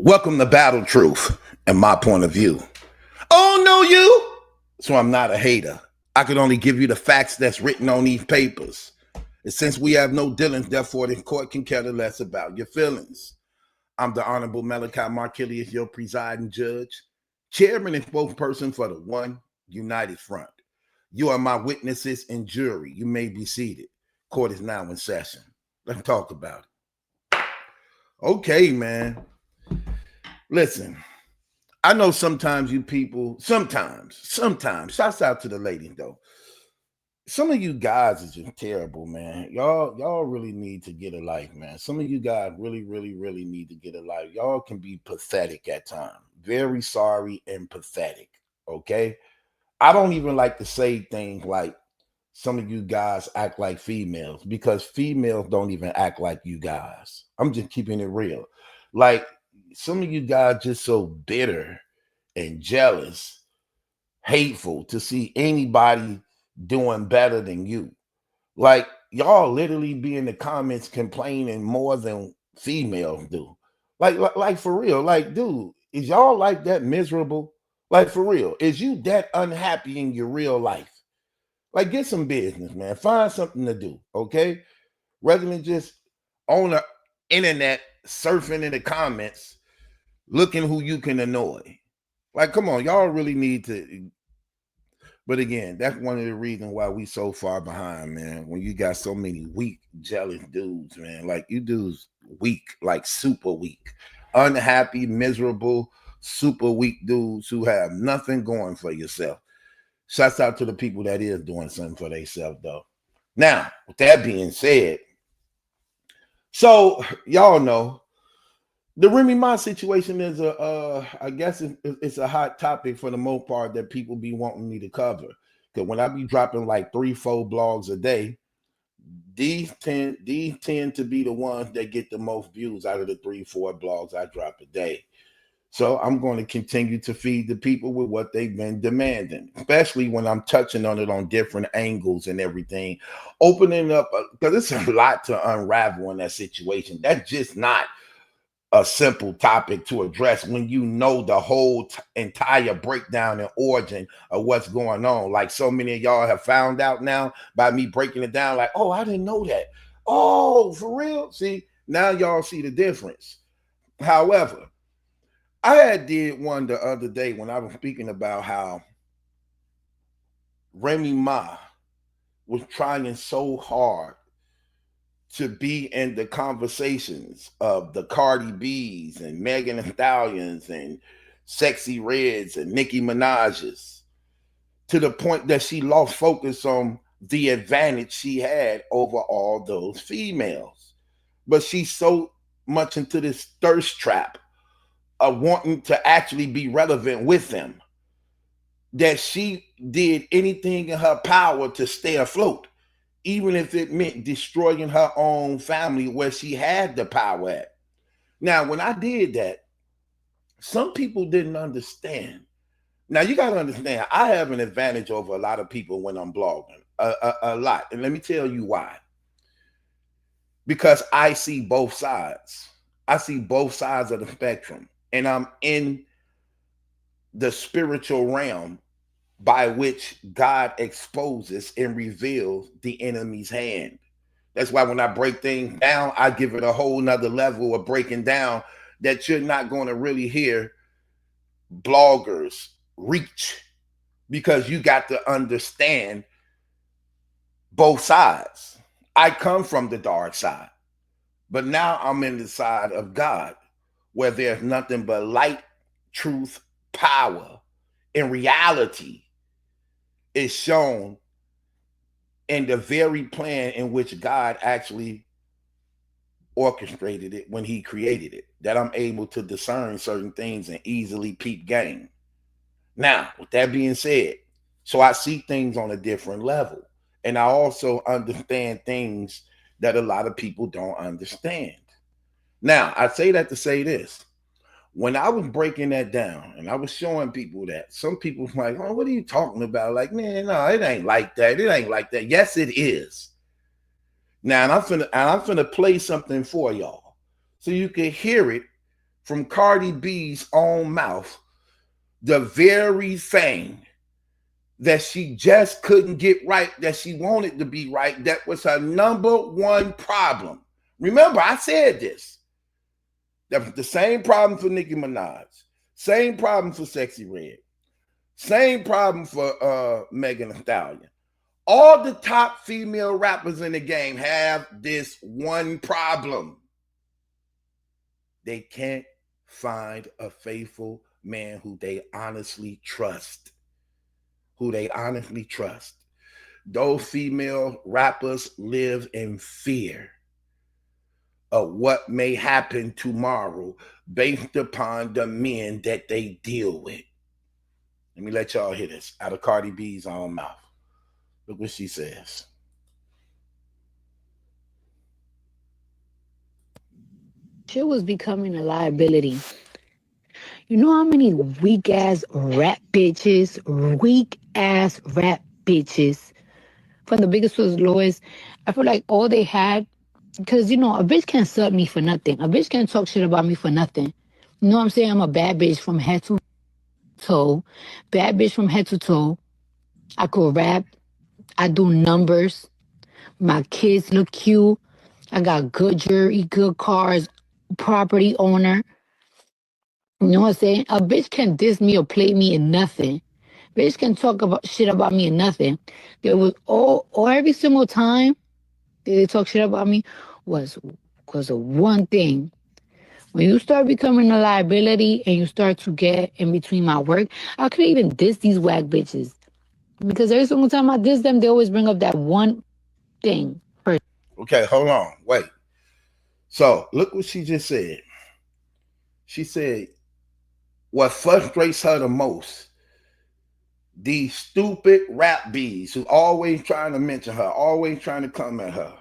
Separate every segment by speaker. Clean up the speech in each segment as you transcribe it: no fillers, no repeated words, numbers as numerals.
Speaker 1: Welcome to Battle Truth and my point of view. Oh, no, you. So I'm not a hater. I could only give you the facts that's written on these papers. And since we have no dealings, therefore the court can care less about your feelings. I'm the Honorable MallikiBaker, your presiding judge, chairman and spokesperson for the One United Front. You are my witnesses and jury. You may be seated. Court is now in session. Let's talk about it. Okay, man. Listen, I know sometimes you people, sometimes, shouts out to the ladies though. Some of you guys is just terrible, man. Y'all really need to get a life, man. Some of you guys really need to get a life. Y'all can be pathetic at times. Very sorry and pathetic. Okay. I don't even like to say things like some of you guys act like females because females don't even act like you guys. I'm just keeping it real. Like some of you guys just so bitter and jealous, hateful to see anybody doing better than you. Like y'all literally be in the comments complaining more than females do. Like for real. Like, dude, is y'all like that miserable? Like for real. Is you that unhappy in your real life? Like get some business, man. Find something to do, okay? Rather than just on the internet surfing in the comments, looking who you can annoy. Like, come on, y'all really need to. But again, that's one of the reasons why we so far behind, man. When you got so many weak, jealous dudes, man. Like you dudes weak, like super weak, unhappy, miserable, super weak dudes who have nothing going for yourself. Shouts out to the people that is doing something for themselves, though. Now, with that being said, so y'all know the Remy Ma situation is I guess it's a hot topic for the most part that people be wanting me to cover. Because when I be dropping like 3-4 blogs a day, these tend to be the ones that get the most views out of the 3-4 blogs I drop a day. So I'm going to continue to feed the people with what they've been demanding, especially when I'm touching on it on different angles and everything, opening up because it's a lot to unravel in that situation. That's just not a simple topic to address when you know the whole entire breakdown and origin of what's going on. Like so many of y'all have found out now by me breaking it down, like, oh, I didn't know that. Oh, for real? See, now y'all see the difference. However, I had did one the other day when I was speaking about how Remy Ma was trying so hard to be in the conversations of the Cardi B's and Megan Thee Stallions and Sexy Reds and Nicki Minaj's to the point that she lost focus on the advantage she had over all those females. But she's so much into this thirst trap of wanting to actually be relevant with them that she did anything in her power to stay afloat, even if it meant destroying her own family where she had the power at. Now, when I did that, some people didn't understand. Now, you got to understand, I have an advantage over a lot of people when I'm blogging, a lot. And let me tell you why. Because I see both sides. I see both sides of the spectrum. And I'm in the spiritual realm by which God exposes and reveals the enemy's hand. That's why when I break things down, I give it a whole nother level of breaking down that you're not going to really hear bloggers reach, because you got to understand both sides. I come from the dark side, but now I'm in the side of God where there's nothing but light, truth, power, and reality is shown in the very plan in which God actually orchestrated it when he created it, that I'm able to discern certain things and easily peep game. Now, with that being said, so I see things on a different level. And I also understand things that a lot of people don't understand. Now, I say that to say this. When I was breaking that down and I was showing people that, some people were like, oh, what are you talking about? Like, man, no, it ain't like that. It ain't like that. Yes, it is. Now, and I'm finna play something for y'all so you can hear it from Cardi B's own mouth the very thing that she just couldn't get right, that she wanted to be right, that was her number one problem. Remember, I said this. That was the same problem for Nicki Minaj, same problem for Sexy Red, same problem for Megan Thee Stallion. All the top female rappers in the game have this one problem. They can't find a faithful man who they honestly trust. Those female rappers live in fear of what may happen tomorrow based upon the men that they deal with. Let me let y'all hear this out of Cardi B's own mouth. Look what she says.
Speaker 2: Shit was becoming a liability. You know how many weak ass rap bitches, from the biggest to the lowest? I feel like all they had, because you know, a bitch can't sub me for nothing. A bitch can't talk shit about me for nothing. You know what I'm saying? I'm a bad bitch from head to toe. Bad bitch from head to toe. I could rap. I do numbers. My kids look cute. I got good jewelry, good cars, property owner. You know what I'm saying? A bitch can diss me or play me in nothing. Bitch can talk about shit about me in nothing. There was all or every single time they talk shit about me was because of one thing. When you start becoming a liability and you start to get in between my work, I could even diss these whack bitches. Because every single time I diss them, they always bring up that one thing.
Speaker 1: Okay, hold on. Wait. So look what she just said. She said, what frustrates her the most, these stupid rap bees who always trying to mention her, always trying to come at her.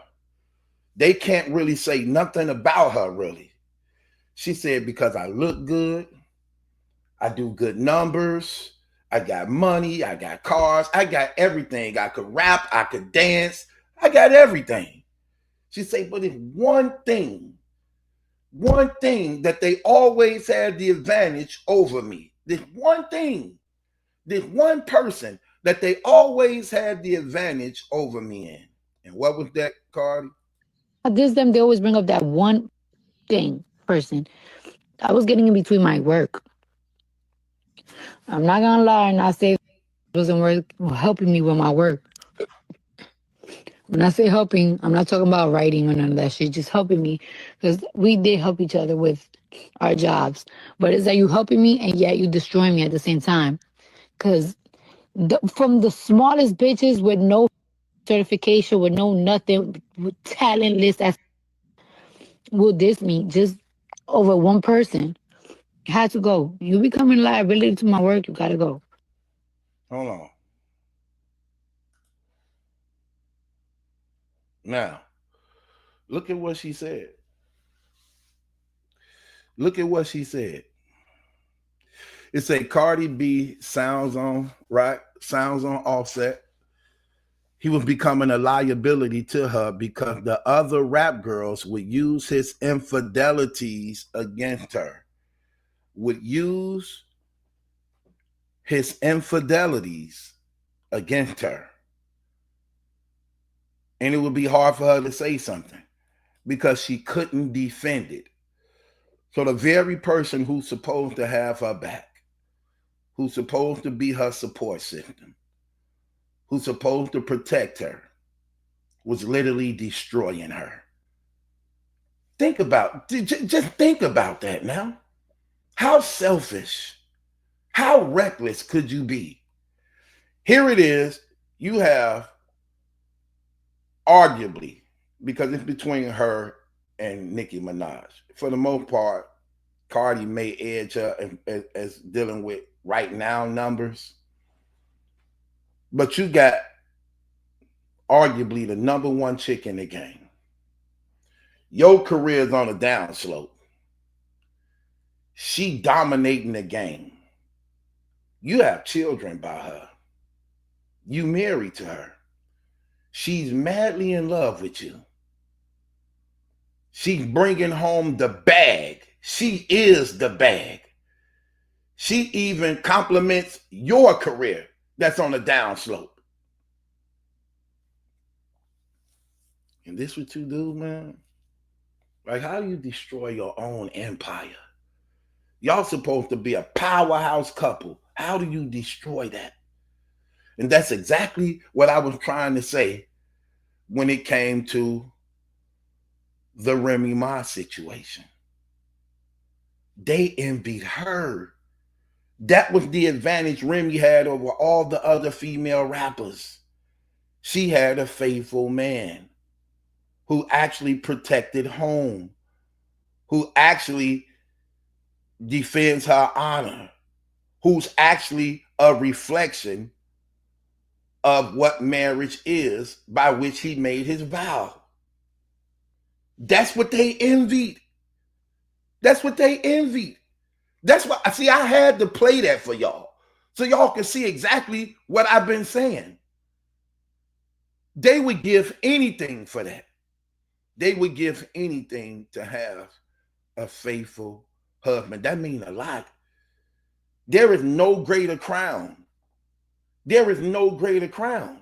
Speaker 1: They can't really say nothing about her, really. She said, because I look good, I do good numbers, I got money, I got cars, I got everything. I could rap, I could dance, I got everything. She said, but it's one thing that they always had the advantage over me. This one thing, this one person that they always had the advantage over me in. And what was that, Cardi?
Speaker 2: I diss them, they always bring up that one thing, person. I was getting in between my work. I'm not gonna lie and I say it wasn't helping me with my work. When I say helping, I'm not talking about writing or none of that shit, just helping me. Because we did help each other with our jobs. But it's that you helping me and yet you destroying me at the same time. Because from the smallest bitches with no certification, with no nothing, with talentless as will diss me just over one person. Had to go. You becoming a liability to my work, you gotta go.
Speaker 1: Hold on. Now, look at what she said. Look at what she said. It's a Cardi B sounds on, right? Sounds on Offset. He was becoming a liability to her because the other rap girls would use his infidelities against her. Would use his infidelities against her. And it would be hard for her to say something because she couldn't defend it. So the very person who's supposed to have her back, who's supposed to be her support system, who's supposed to protect her, was literally destroying her. Just think about that now. How selfish, how reckless could you be? Here it is, you have arguably, because it's between her and Nicki Minaj. For the most part, Cardi may edge her as dealing with right now numbers. But you got arguably the number one chick in the game. Your career is on a downslope. She dominating the game. You have children by her. You married to her. She's madly in love with you. She's bringing home the bag She is the bag. She even compliments your career that's on the downslope. And this what you do, man? Like, how do you destroy your own empire? Y'all supposed to be a powerhouse couple. How do you destroy that? And that's exactly what I was trying to say when it came to the Remy Ma situation. They envied her. That was the advantage Remy had over all the other female rappers. She had a faithful man who actually protected home, who actually defends her honor, who's actually a reflection of what marriage is, by which he made his vow. That's what they envied. That's what they envied. That's what I see. I had to play that for y'all so y'all can see exactly what I've been saying. They would give anything for that. They would give anything to have a faithful husband. That means a lot. There is no greater crown. There is no greater crown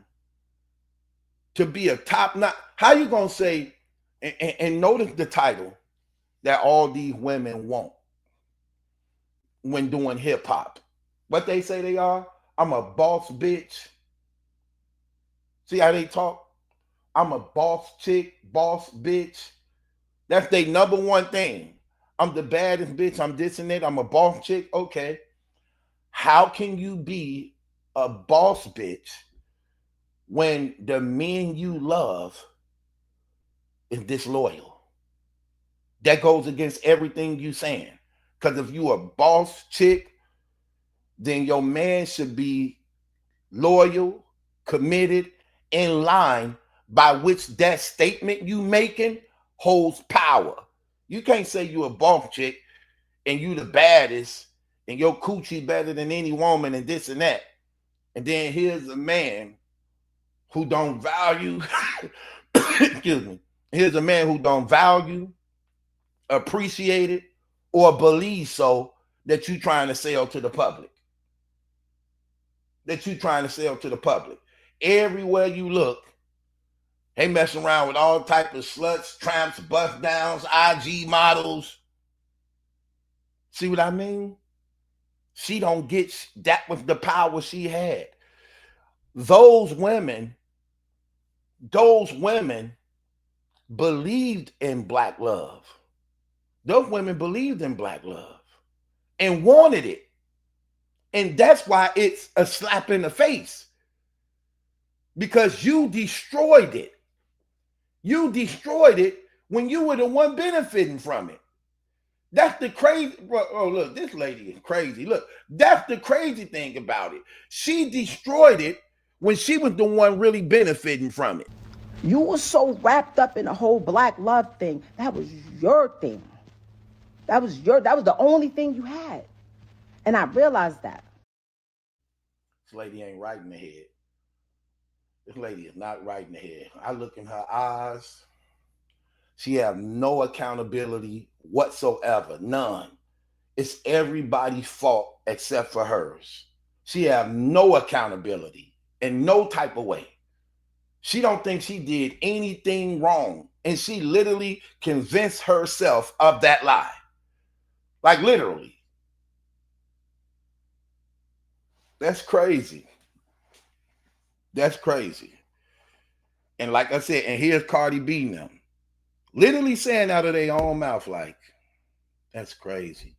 Speaker 1: to be a top notch. How you gonna say, and notice the title that all these women want when doing hip hop. What they say they are? I'm a boss bitch. See how they talk? I'm a boss chick, boss bitch. That's their number one thing. I'm the baddest bitch. I'm this and that. I'm a boss chick. Okay. How can you be a boss bitch when the men you love is disloyal? That goes against everything you saying. Because if you a boss chick, then your man should be loyal, committed, in line, by which that statement you making holds power. You can't say you a boss chick and you the baddest and your coochie better than any woman and this and that. And then here's a man who don't value, excuse me, here's a man who don't value, appreciate it, or believe so, that you trying to sell to the public. That you trying to sell to the public. Everywhere you look, they messing around with all type of sluts, tramps, bust downs, IG models. See what I mean? She don't get, that was the power she had. Those women believed in black love. Those women believed in black love and wanted it. And that's why it's a slap in the face. Because you destroyed it. You destroyed it when you were the one benefiting from it. That's the crazy. Oh, look, this lady is crazy. Look, that's the crazy thing about it. She destroyed it when she was the one really benefiting from it.
Speaker 3: You were so wrapped up in the whole black love thing. That was your thing. That was the only thing you had. And I realized that.
Speaker 1: This lady ain't right in the head. This lady is not right in the head. I look in her eyes. She have no accountability whatsoever. None. It's everybody's fault except for hers. She have no accountability in no type of way. She don't think she did anything wrong. And she literally convinced herself of that lie. Like literally. That's crazy. That's crazy. And like I said, and here's Cardi B now. Literally saying out of their own mouth, like, that's crazy.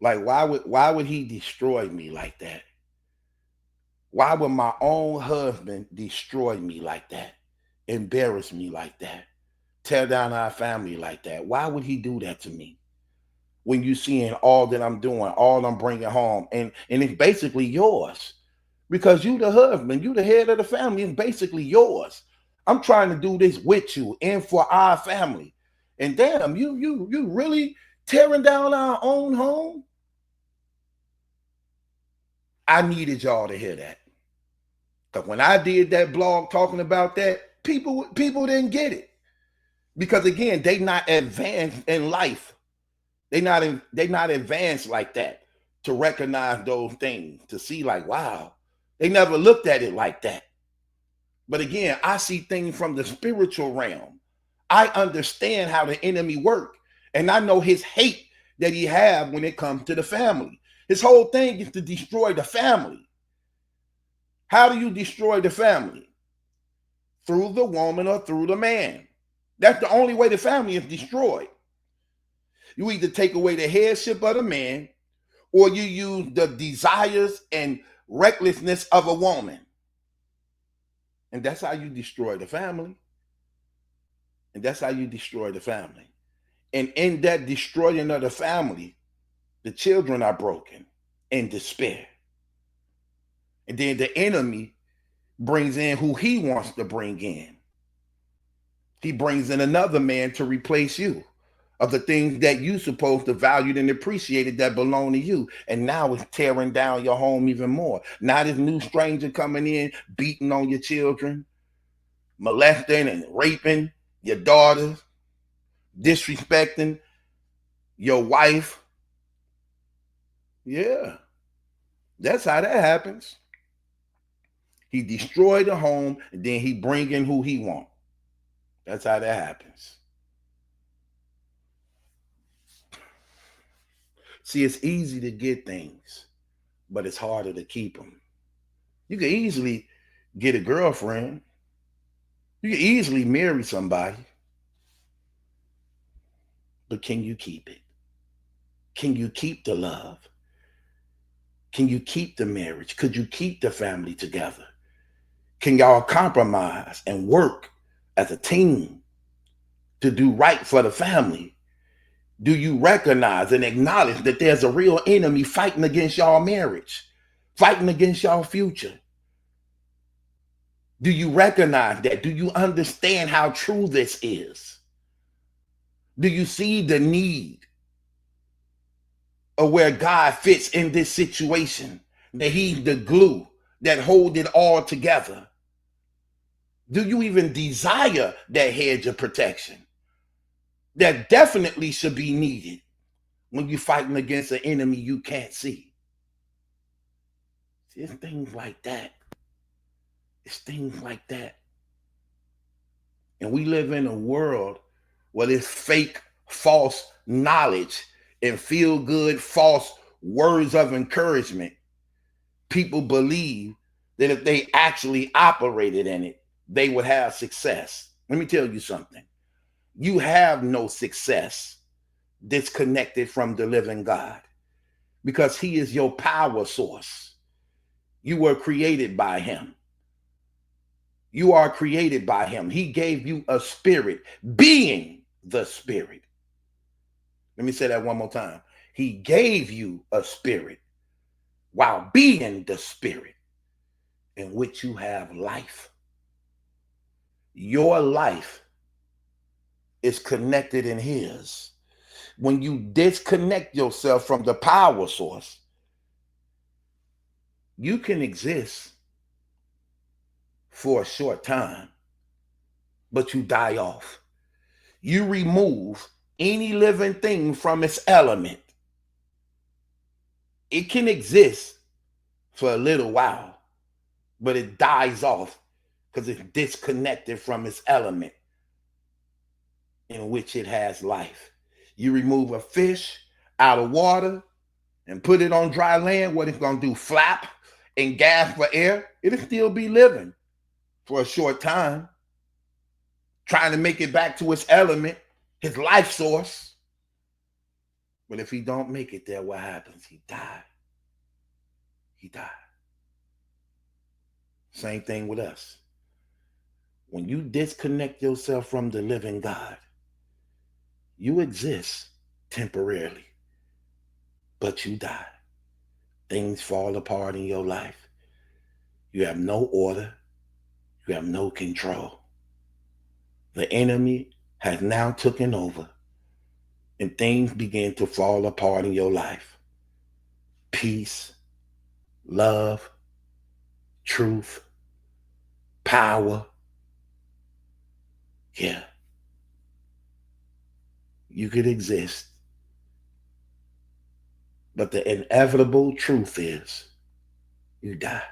Speaker 1: Like, why would he destroy me like that? Why would my own husband destroy me like that? Embarrass me like that? Tear down our family like that? Why would he do that to me? When you seeing all that I'm doing, all I'm bringing home, and it's basically yours. Because you the husband, you the head of the family, it's basically yours. I'm trying to do this with you and for our family. And damn, you really tearing down our own home? I needed y'all to hear that. Because when I did that blog talking about that, people didn't get it. Because again, they not advanced in life. They not advanced like that to recognize those things, to see like, wow, they never looked at it like that. But again, I see things from the spiritual realm. I understand how the enemy works, and I know his hate that he have when it comes to the family. His whole thing is to destroy the family. How do you destroy the family? Through the woman or through the man. That's the only way the family is destroyed. You either take away the headship of the man, or you use the desires and recklessness of a woman. And that's how you destroy the family. And that's how you destroy the family. And in that destroying of the family, the children are broken in despair. And then the enemy brings in who he wants to bring in. He brings in another man to replace you of the things that you supposed to value and appreciate that belong to you. And now it's tearing down your home even more. Now this new stranger coming in, beating on your children, molesting and raping your daughters, disrespecting your wife. Yeah, that's how that happens. He destroyed the home, and then he bring in who he want. That's how that happens. See, it's easy to get things, but it's harder to keep them. You can easily get a girlfriend. You can easily marry somebody. But can you keep it? Can you keep the love? Can you keep the marriage? Could you keep the family together? Can y'all compromise and work as a team to do right for the family? Do you recognize and acknowledge that there's a real enemy fighting against y'all marriage, fighting against y'all future? Do you recognize that? Do you understand how true this is? Do you see the need of where God fits in this situation? That he's the glue that holds it all together. Do you even desire that hedge of protection? That definitely should be needed when you're fighting against an enemy you can't see. It's things like that. It's things like that. And we live in a world where there's fake, false knowledge and feel good, false words of encouragement. People believe that if they actually operated in it, they would have success. Let me tell you something. You have no success disconnected from the living God, because he is your power source. You were created by him. You are created by him. He gave you a spirit, being the spirit. Let me say that one more time. He gave you a spirit while being the spirit in which you have life. Your life is connected in his. When you disconnect yourself from the power source, you can exist for a short time, but you die off. You remove any living thing from its element. It can exist for a little while, but it dies off because it's disconnected from its element in which it has life. You remove a fish out of water and put it on dry land, what it's going to do? Flap and gasp for air? It'll still be living for a short time, trying to make it back to its element, his life source. But if he don't make it there, what happens? He died. He died. Same thing with us. When you disconnect yourself from the living God, you exist temporarily, but you die. Things fall apart in your life. You have no order. You have no control. The enemy has now taken over, and things begin to fall apart in your life. Peace, love, truth, power. Yeah. you could exist. But the inevitable truth is you die.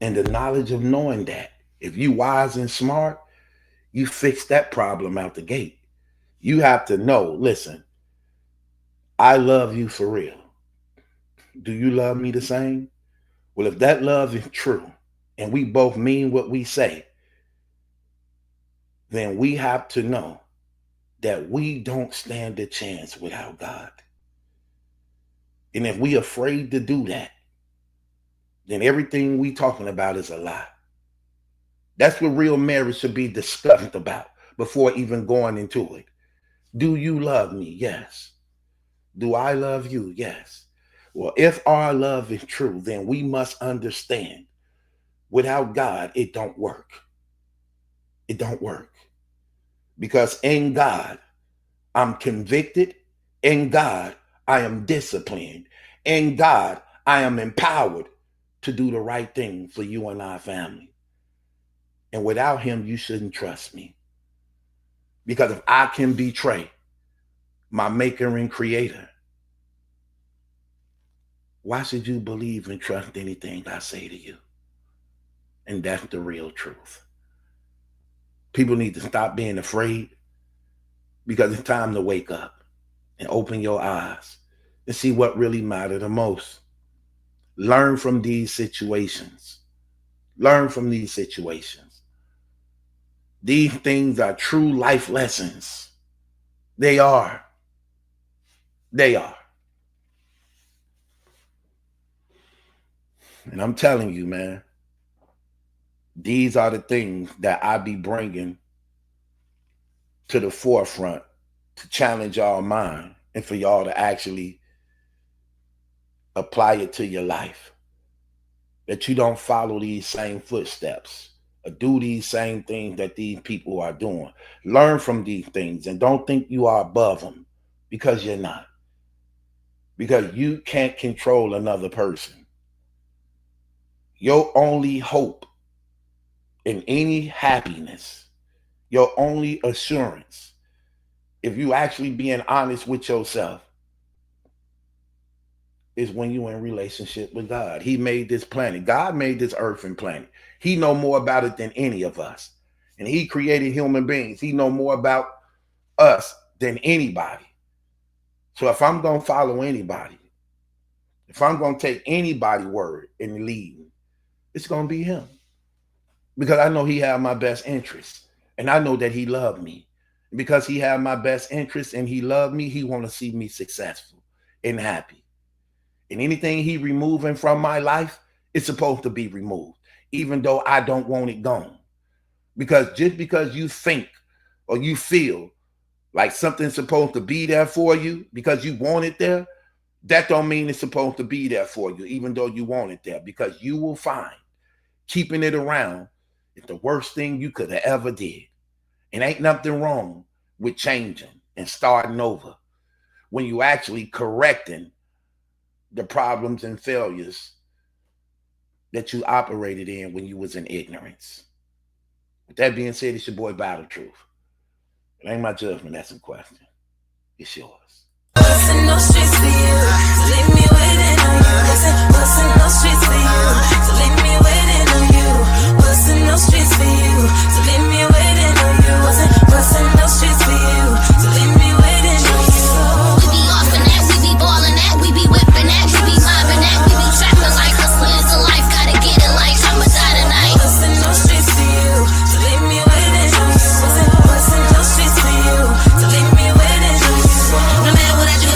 Speaker 1: And the knowledge of knowing that, if you wise and smart, you fix that problem out the gate. You have to know, listen, I love you for real. Do you love me the same? Well, if that love is true and we both mean what we say, then we have to know that we don't stand a chance without God. And if we afraid to do that, then everything we talking about is a lie. That's what real marriage should be discussed about before even going into it. Do you love me? Yes. Do I love you? Yes. Well, if our love is true, then we must understand without God, it don't work. It don't work. Because in God, I'm convicted. In God, I am disciplined. In God, I am empowered to do the right thing for you and our family. And without him, you shouldn't trust me. Because if I can betray my maker and creator, why should you believe and trust anything I say to you? And that's the real truth. People need to stop being afraid, because it's time to wake up and open your eyes and see what really matters the most. Learn from these situations. Learn from these situations. These things are true life lessons. They are. They are. And I'm telling you, man, these are the things that I be bringing to the forefront to challenge y'all mind and for y'all to actually apply it to your life. That you don't follow these same footsteps or do these same things that these people are doing. Learn from these things and don't think you are above them, because you're not. Because you can't control another person. Your only hope in any happiness, your only assurance, if you actually being honest with yourself, is when you're in relationship with God. He made this planet. God made this earth and planet. He know more about it than any of us. And he created human beings. He know more about us than anybody. So if I'm going to follow anybody, if I'm going to take anybody's word and lead, it's going to be him. Because I know he had my best interests. And I know that he loved me. Because he had my best interests and he loved me, he want to see me successful and happy. And anything he removing from my life is supposed to be removed, even though I don't want it gone. Because just because you think or you feel like something's supposed to be there for you because you want it there, that don't mean it's supposed to be there for you, even though you want it there. Because you will find keeping it around is the worst thing you could have ever did. And ain't nothing wrong with changing and starting over when you actually correcting the problems and failures that you operated in when you was in ignorance. With that being said, it's your boy Battle Truth. It ain't my judgment, that's a question. It's yours.
Speaker 4: What's in those streets for you? Leave me waiting on you. What's in those streets